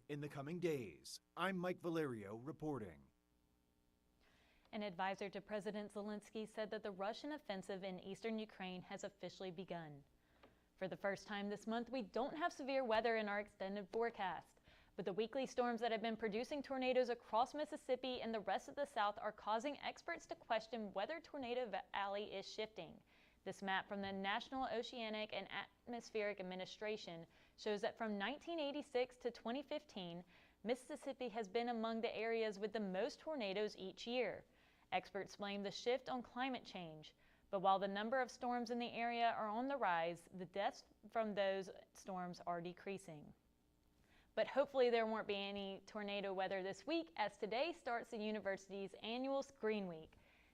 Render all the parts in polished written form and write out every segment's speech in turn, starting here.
in the coming days. I'm Mike Valerio reporting. An advisor to President Zelensky said that the Russian offensive in eastern Ukraine has officially begun. For the first time this month, we don't have severe weather in our extended forecast, but the weekly storms that have been producing tornadoes across Mississippi and the rest of the South are causing experts to question whether Tornado Alley is shifting. This map from the National Oceanic and Atmospheric Administration shows that from 1986 to 2015, Mississippi has been among the areas with the most tornadoes each year. Experts blame the shift on climate change, but while the number of storms in the area are on the rise, the deaths from those storms are decreasing. But hopefully there won't be any tornado weather this week, as today starts the university's annual Green Week.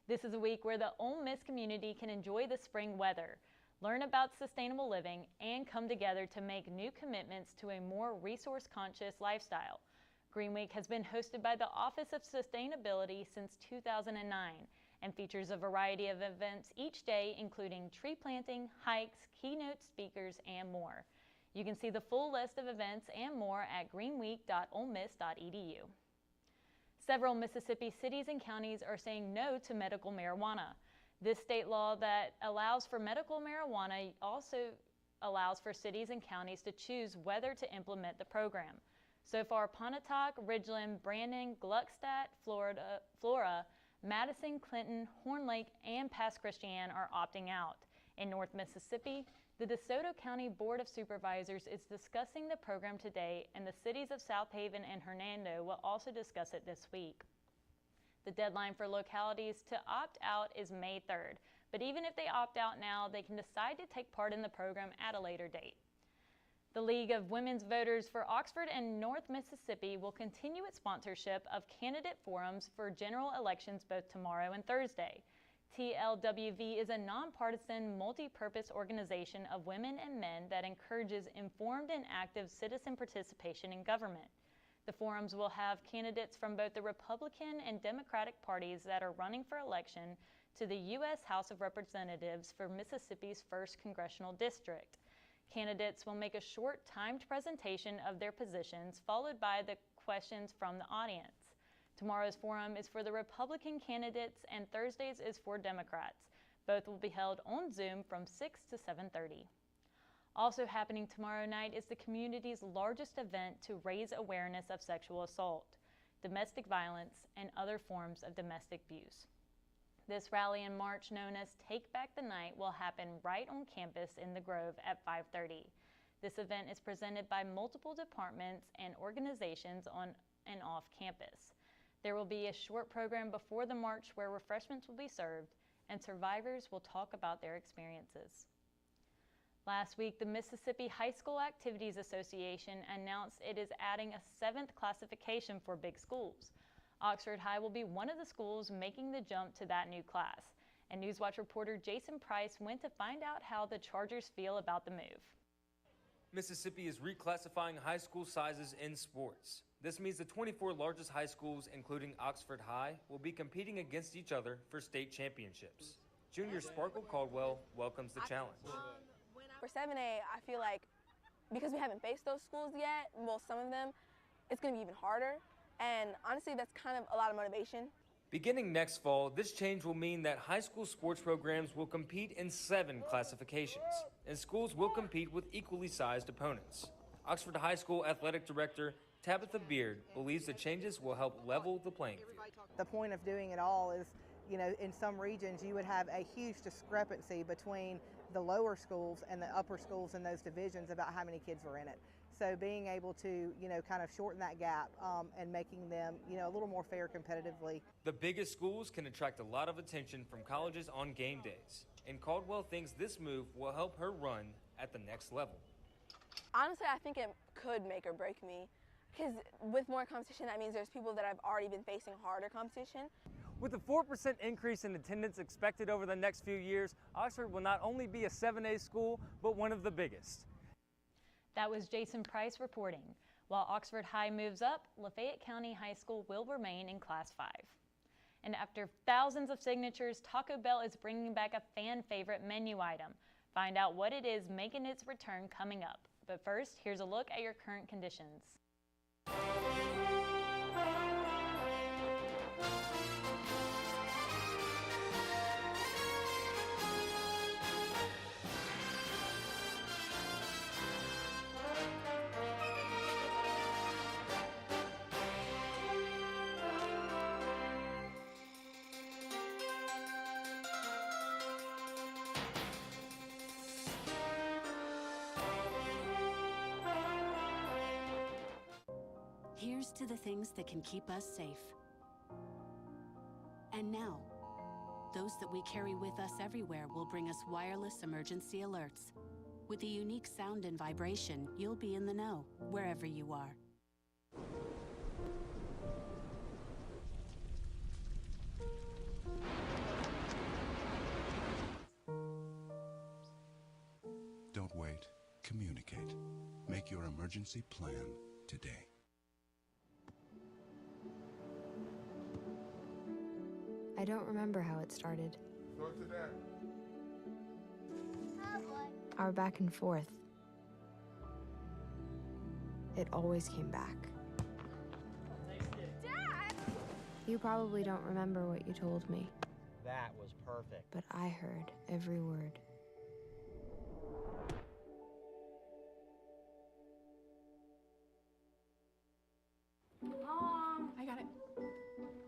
This is a week where the Ole Miss community can enjoy the spring weather, learn about sustainable living, and come together to make new commitments to a more resource-conscious lifestyle. Green Week has been hosted by the Office of Sustainability since 2009 and features a variety of events each day, including tree planting, hikes, keynote speakers, and more. You can see the full list of events and more at greenweek.olemiss.edu. Several Mississippi cities and counties are saying no to medical marijuana. This state law that allows for medical marijuana also allows for cities and counties to choose whether to implement the program. So far, Pontotoc, Ridgeland, Brandon, Gluckstadt, Flora, Madison, Clinton, Horn Lake, and Pass Christian are opting out. In North Mississippi, the DeSoto County Board of Supervisors is discussing the program today, and the cities of South Haven and Hernando will also discuss it this week. The deadline for localities to opt out is May 3rd, but even if they opt out now, they can decide to take part in the program at a later date. The League of Women's Voters for Oxford and North Mississippi will continue its sponsorship of candidate forums for general elections both tomorrow and Thursday. TLWV is a nonpartisan, multi-purpose organization of women and men that encourages informed and active citizen participation in government. The forums will have candidates from both the Republican and Democratic parties that are running for election to the U.S. House of Representatives for Mississippi's 1st Congressional District. Candidates will make a short timed presentation of their positions, followed by the questions from the audience. Tomorrow's forum is for the Republican candidates and Thursday's is for Democrats. Both will be held on Zoom from 6 to 7:30. Also happening tomorrow night is the community's largest event to raise awareness of sexual assault, domestic violence, and other forms of domestic abuse. This rally and march, known as Take Back the Night, will happen right on campus in the Grove at 5:30. This event is presented by multiple departments and organizations on and off campus. There will be a short program before the march where refreshments will be served and survivors will talk about their experiences. Last week, the Mississippi High School Activities Association announced it is adding a 7th classification for big schools. Oxford High will be one of the schools making the jump to that new class. And NewsWatch reporter Jason Price went to find out how the Chargers feel about the move. Mississippi is reclassifying high school sizes in sports. This means the 24 largest high schools, including Oxford High, will be competing against each other for state championships. Junior Sparkle Caldwell welcomes the challenge. For 7A, I feel like because we haven't faced those schools yet, well, some of them, it's going to be even harder. And honestly, that's kind of a lot of motivation. Beginning next fall, this change will mean that high school sports programs will compete in 7 classifications, and schools will compete with equally sized opponents. Oxford High School Athletic Director Tabitha Beard believes the changes will help level the playing field. The point of doing it all is, you know, in some regions you would have a huge discrepancy between the lower schools and the upper schools in those divisions about how many kids were in it. So being able to, you know, kind of shorten that gap and making them, you know, a little more fair competitively. The biggest schools can attract a lot of attention from colleges on game days, and Caldwell thinks this move will help her run at the next level. Honestly, I think it could make or break me, because with more competition, that means there's people that I've already been facing harder competition. With a 4% increase in attendance expected over the next few years, Oxford will not only be a 7A school, but one of the biggest. That was Jason Price reporting. While Oxford High moves up, Lafayette County High School will remain in Class 5. And after thousands of signatures, Taco Bell is bringing back a fan favorite menu item. Find out what it is making its return coming up. But first, here's a look at your current conditions. Here's to the things that can keep us safe. And now, those that we carry with us everywhere will bring us wireless emergency alerts. With the unique sound and vibration, you'll be in the know, wherever you are. Don't wait. Communicate. Make your emergency plan today. I don't remember how it started. North of that. Our back and forth. It always came back. Dad! You probably don't remember what you told me, That was perfect. but I heard every word. Mom, I got it.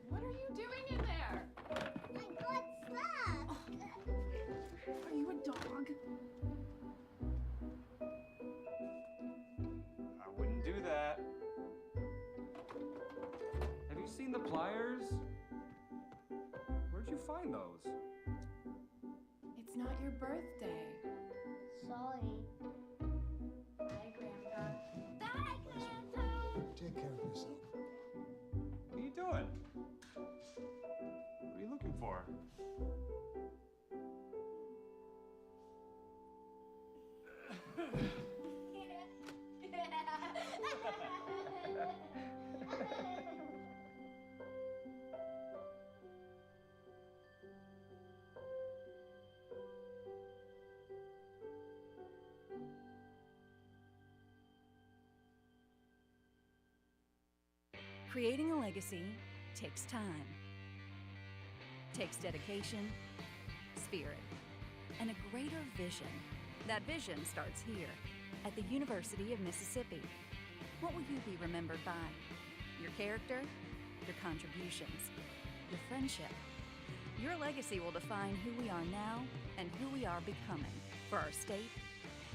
What are you doing in there? I got stuck. Are you a dog? I wouldn't do that. Have you seen the pliers? Where'd you find those? It's not your birthday. Sorry. Bye, Grandpa. Bye, Grandpa. Take care of yourself. What are you doing? What are you looking for? Creating a legacy takes time, takes dedication, spirit, and a greater vision. That vision starts here at the University of Mississippi. What will you be remembered by? Your character, your contributions, your friendship. Your legacy will define who we are now and who we are becoming for our state,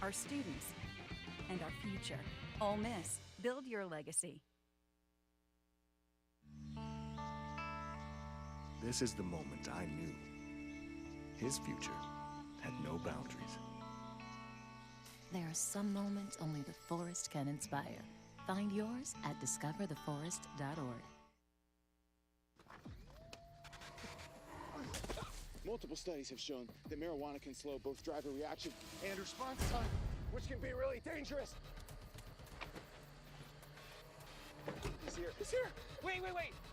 our students, and our future. Ole Miss, build your legacy. This is the moment I knew. His future had no boundaries. There are some moments only the forest can inspire. Find yours at discovertheforest.org. Multiple studies have shown that marijuana can slow both driver reaction and response time, which can be really dangerous. He's here. He's here. Wait.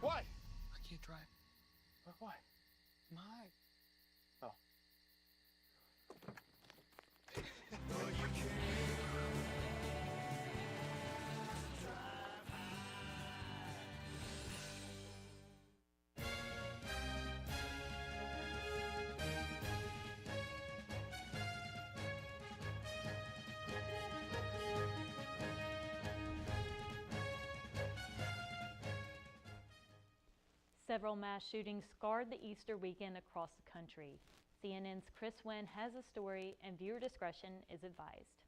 What? I can't drive. Why? My. Oh. Several mass shootings scarred the Easter weekend across the country. CNN's Chris Wynn has a story, and viewer discretion is advised.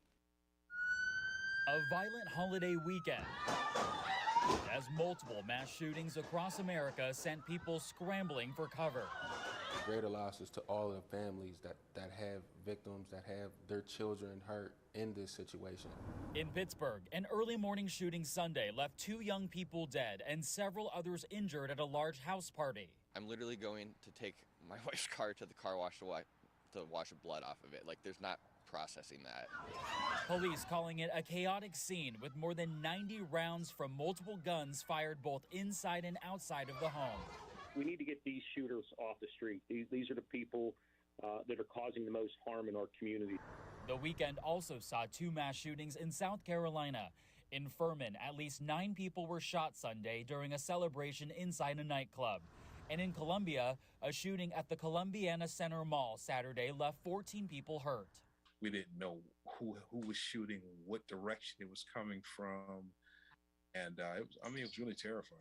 A violent holiday weekend as multiple mass shootings across America sent people scrambling for cover. Greater losses to all the families that have victims, that have their children hurt in this situation. In Pittsburgh, an early morning shooting Sunday left 2 young people dead and several others injured at a large house party. I'm literally going to take my wife's car to the car wash to wash the blood off of it. Like, there's not processing that. Police calling it a chaotic scene with more than 90 rounds from multiple guns fired both inside and outside of the home. We need to get these shooters off the street. These are the people that are causing the most harm in our community. The weekend also saw 2 mass shootings in South Carolina. In Furman, at least 9 people were shot Sunday during a celebration inside a nightclub. And in Columbia, a shooting at the Columbiana Center Mall Saturday left 14 people hurt. We didn't know who was shooting, what direction it was coming from, and it was really terrifying.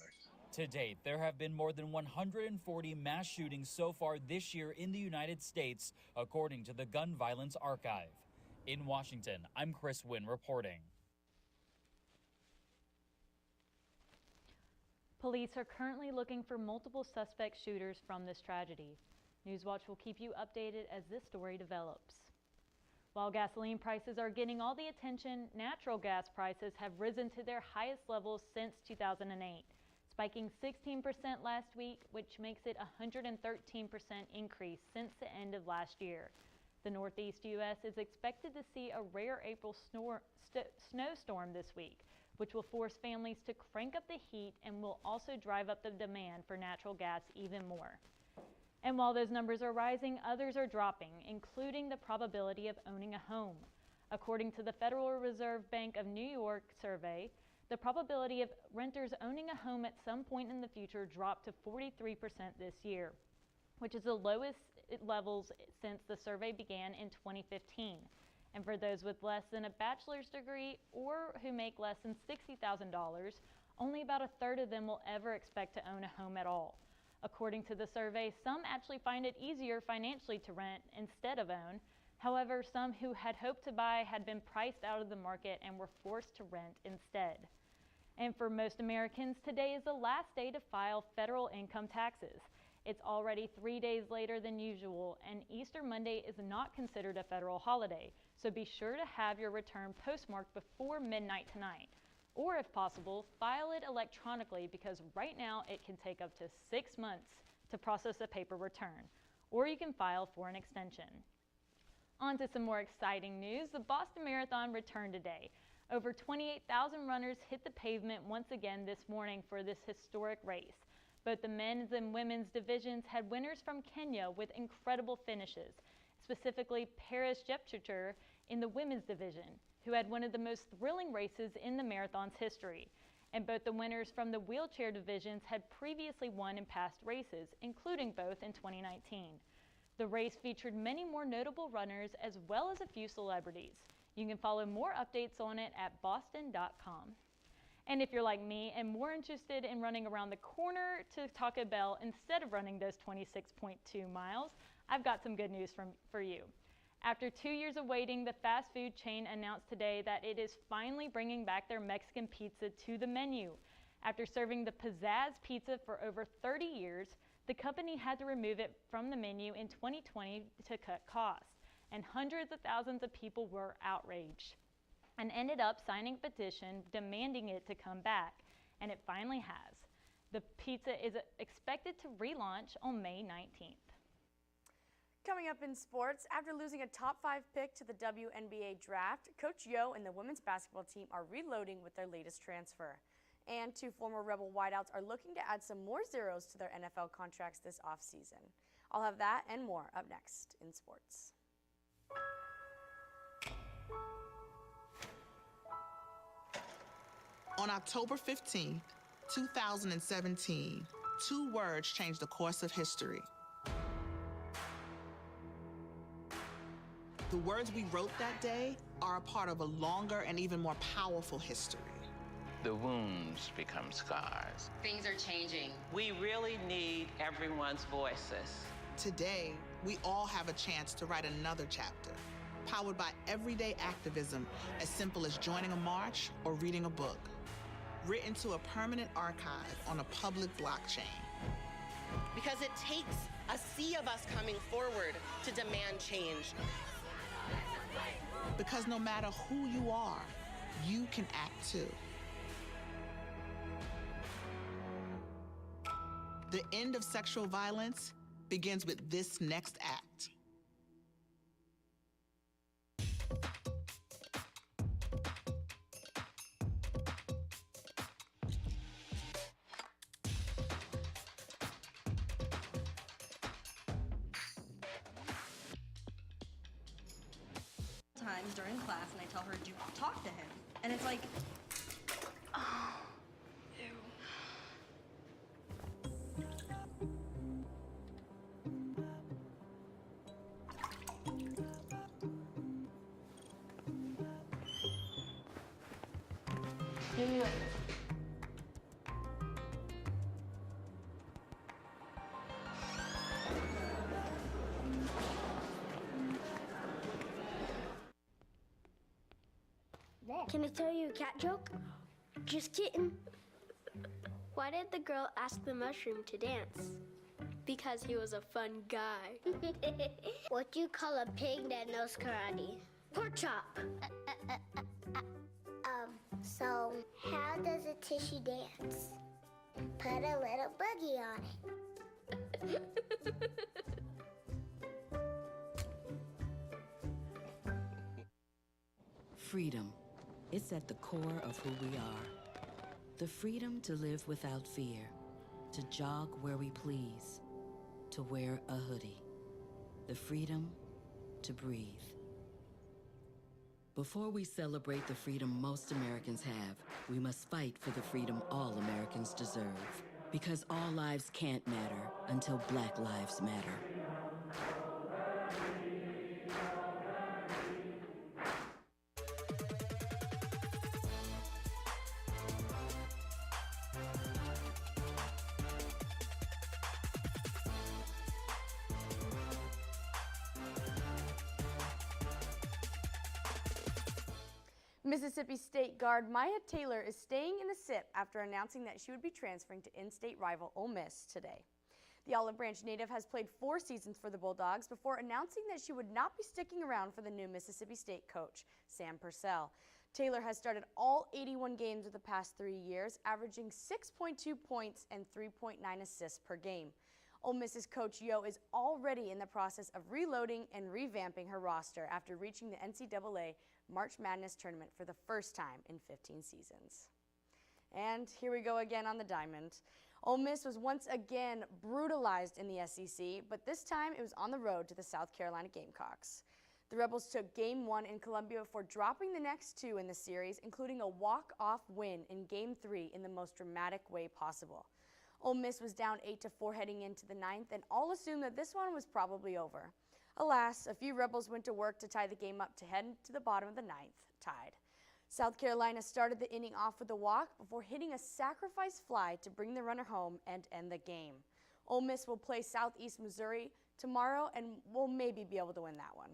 To date, there have been more than 140 mass shootings so far this year in the United States, according to the Gun Violence Archive. In Washington, I'm Chris Wynn reporting. Police are currently looking for multiple suspect shooters from this tragedy. NewsWatch will keep you updated as this story develops. While gasoline prices are getting all the attention, natural gas prices have risen to their highest levels since 2008, spiking 16% last week, which makes it a 113% increase since the end of last year. The Northeast U.S. is expected to see a rare April snowstorm this week, which will force families to crank up the heat and will also drive up the demand for natural gas even more. And while those numbers are rising, others are dropping, including the probability of owning a home. According to the Federal Reserve Bank of New York survey, the probability of renters owning a home at some point in the future dropped to 43% this year, which is the lowest levels since the survey began in 2015. And for those with less than a bachelor's degree or who make less than $60,000, only about a third of them will ever expect to own a home at all. According to the survey, some actually find it easier financially to rent instead of own. However, some who had hoped to buy had been priced out of the market and were forced to rent instead. And for most Americans, today is the last day to file federal income taxes. It's already 3 days later than usual, and Easter Monday is not considered a federal holiday, so be sure to have your return postmarked before midnight tonight. Or if possible, file it electronically because right now it can take up to 6 months to process a paper return, or you can file for an extension. On to some more exciting news. The Boston Marathon returned today. Over 28,000 runners hit the pavement once again this morning for this historic race. Both the men's and women's divisions had winners from Kenya with incredible finishes, specifically Paris Jepchirchir in the women's division, who had one of the most thrilling races in the marathon's history. And both the winners from the wheelchair divisions had previously won in past races, including both in 2019. The race featured many more notable runners as well as a few celebrities. You can follow more updates on it at boston.com. And if you're like me and more interested in running around the corner to Taco Bell instead of running those 26.2 miles, I've got some good news for you. After 2 years of waiting, the fast food chain announced today that it is finally bringing back their Mexican pizza to the menu. After serving the Pizzazz pizza for over 30 years, the company had to remove it from the menu in 2020 to cut costs, and hundreds of thousands of people were outraged and ended up signing a petition demanding it to come back, and it finally has. The pizza is expected to relaunch on May 19th. Coming up in sports, after losing a top 5 pick to the WNBA draft, Coach Yo and the women's basketball team are reloading with their latest transfer. And 2 former Rebel wideouts are looking to add some more zeros to their NFL contracts this offseason. I'll have that and more up next in sports. On October 15, 2017, 2 words changed the course of history. The words we wrote that day are a part of a longer and even more powerful history. The wounds become scars. Things are changing. We really need everyone's voices. Today, we all have a chance to write another chapter, powered by everyday activism as simple as joining a march or reading a book, written to a permanent archive on a public blockchain. Because it takes a sea of us coming forward to demand change. Because no matter who you are, you can act too. The end of sexual violence begins with this next act. Times during class and I tell her to talk to him. And it's like, oh, ew. Yeah. Can I tell you a cat joke? Just kidding. Why did the girl ask the mushroom to dance? Because he was a fun guy. What do you call a pig that knows karate? Pork chop. So how does a tissue dance? Put a little boogie on it. Freedom. It's at the core of who we are. The freedom to live without fear, to jog where we please, to wear a hoodie. The freedom to breathe. Before we celebrate the freedom most Americans have, we must fight for the freedom all Americans deserve. Because all lives can't matter until Black lives matter. Mississippi State guard Maya Taylor is staying in the SIP after announcing that she would be transferring to in-state rival Ole Miss today. The Olive Branch native has played 4 seasons for the Bulldogs before announcing that she would not be sticking around for the new Mississippi State coach, Sam Purcell. Taylor has started all 81 games of the past 3 years, averaging 6.2 points and 3.9 assists per game. Ole Miss's coach Yo is already in the process of reloading and revamping her roster after reaching the NCAA March Madness tournament for the first time in 15 seasons. And here we go again on the diamond. Ole Miss was once again brutalized in the SEC, but this time it was on the road to the South Carolina Gamecocks. The Rebels took Game 1 in Columbia before dropping the next 2 in the series, including a walk-off win in Game 3 in the most dramatic way possible. Ole Miss was down 8-4 heading into the 9th, and all assumed that this one was probably over. Alas, a few Rebels went to work to tie the game up to head to the bottom of the 9th, tied. South Carolina started the inning off with a walk before hitting a sacrifice fly to bring the runner home and end the game. Ole Miss will play Southeast Missouri tomorrow and will maybe be able to win that one.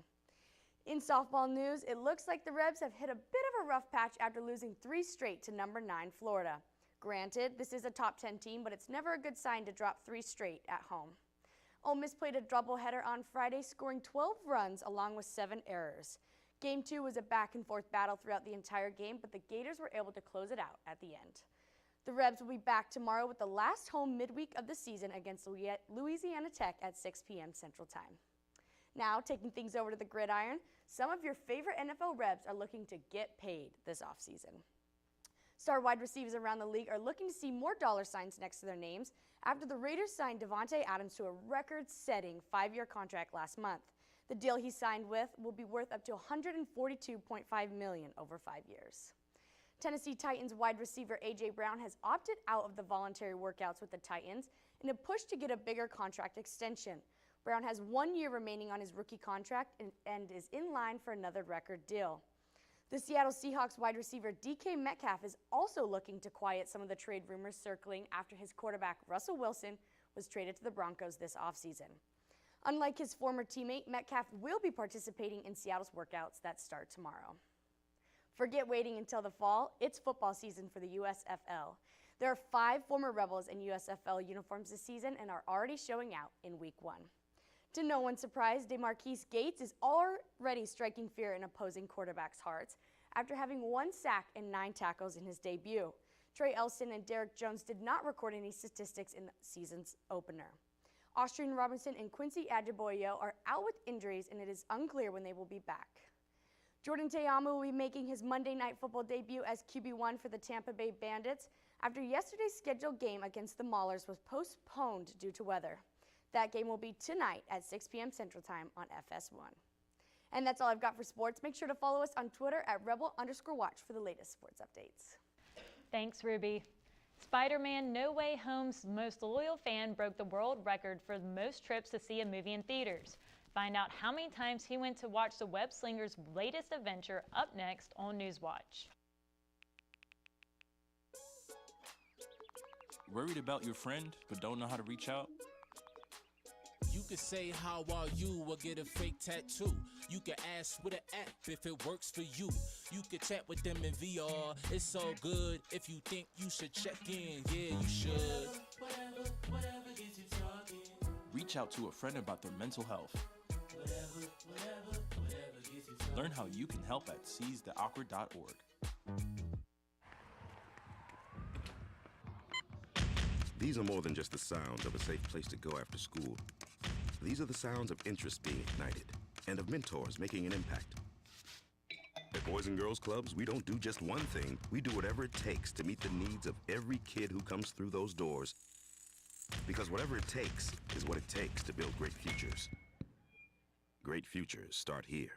In softball news, it looks like the Rebs have hit a bit of a rough patch after losing 3 straight to number 9 Florida. Granted, this is a top 10 team, but it's never a good sign to drop 3 straight at home. Ole Miss played a doubleheader on Friday, scoring 12 runs along with 7 errors. Game 2 was a back-and-forth battle throughout the entire game, but the Gators were able to close it out at the end. The Rebs will be back tomorrow with the last home midweek of the season against Louisiana Tech at 6 p.m. Central Time. Now, taking things over to the gridiron, some of your favorite NFL Rebs are looking to get paid this offseason. Star wide receivers around the league are looking to see more dollar signs next to their names after the Raiders signed Davante Adams to a record-setting 5-year contract last month. The deal he signed with will be worth up to $142.5 million over 5 years. Tennessee Titans wide receiver A.J. Brown has opted out of the voluntary workouts with the Titans in a push to get a bigger contract extension. Brown has 1 year remaining on his rookie contract and is in line for another record deal. The Seattle Seahawks wide receiver DK Metcalf is also looking to quiet some of the trade rumors circling after his quarterback Russell Wilson was traded to the Broncos this offseason. Unlike his former teammate, Metcalf will be participating in Seattle's workouts that start tomorrow. Forget waiting until the fall, it's football season for the USFL. There are 5 former Rebels in USFL uniforms this season and are already showing out in Week 1. To no one's surprise, DeMarquise Gates is already striking fear in opposing quarterbacks' hearts after having 1 sack and 9 tackles in his debut. Trey Elston and Derek Jones did not record any statistics in the season's opener. Austrian Robinson and Quincy Adeboyo are out with injuries, and it is unclear when they will be back. Jordan Teamu will be making his Monday Night Football debut as QB1 for the Tampa Bay Bandits after yesterday's scheduled game against the Maulers was postponed due to weather. That game will be tonight at 6 p.m. Central Time on FS1. And that's all I've got for sports. Make sure to follow us on Twitter at rebel_watch for the latest sports updates. Thanks, Ruby. Spider-Man No Way Home's most loyal fan broke the world record for the most trips to see a movie in theaters. Find out how many times he went to watch the web slinger's latest adventure up next on NewsWatch. Worried about your friend but don't know how to reach out? You could say how are you or get a fake tattoo. You can ask with an app if it works for you. You can chat with them in VR. It's so good. If you think you should check in, yeah, you should. Whatever gets you talking. Reach out to a friend about their mental health. Whatever gets you talking. Learn how you can help at seizetheawkward.org. These are more than just the sounds of a safe place to go after school. These are the sounds of interest being ignited and of mentors making an impact. At Boys and Girls Clubs, we don't do just one thing. We do whatever it takes to meet the needs of every kid who comes through those doors. Because whatever it takes is what it takes to build great futures. Great futures start here.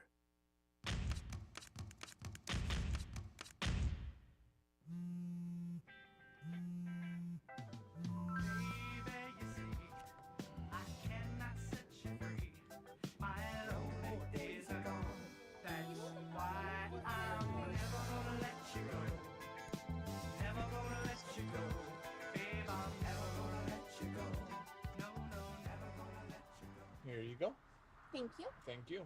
Here you go. Thank you. Thank you.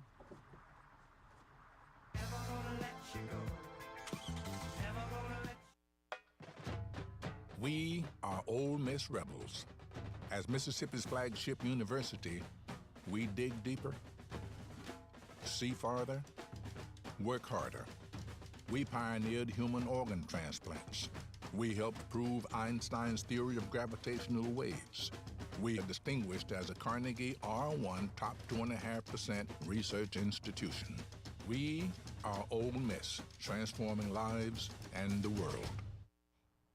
We are Ole Miss Rebels. As Mississippi's flagship university, we dig deeper, see farther, work harder. We pioneered human organ transplants. We helped prove Einstein's theory of gravitational waves. We are distinguished as a Carnegie R1 top 2.5% research institution. We are Ole Miss, transforming lives and the world.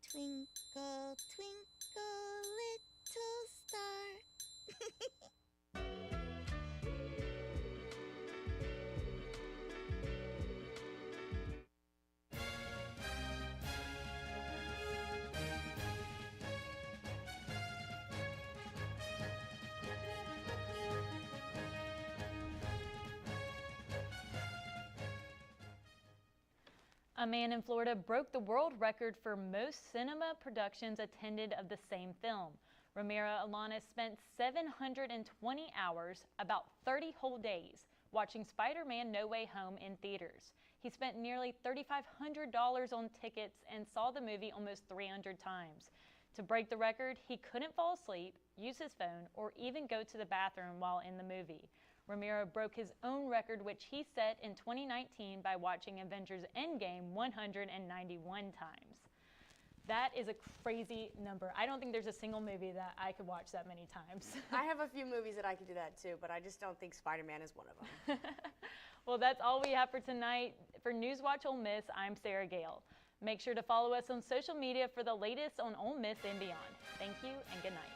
Twinkle, twinkle, little star. A man in Florida broke the world record for most cinema productions attended of the same film. Ramira Alanis spent 720 hours, about 30 whole days, watching Spider-Man No Way Home in theaters. He spent nearly $3,500 on tickets and saw the movie almost 300 times. To break the record, he couldn't fall asleep, use his phone, or even go to the bathroom while in the movie. Ramiro broke his own record, which he set in 2019 by watching Avengers Endgame 191 times. That is a crazy number. I don't think there's a single movie that I could watch that many times. I have a few movies that I could do that too, but I just don't think Spider-Man is one of them. Well, that's all we have for tonight. For NewsWatch Ole Miss, I'm Sarah Gale. Make sure to follow us on social media for the latest on Ole Miss and beyond. Thank you and good night.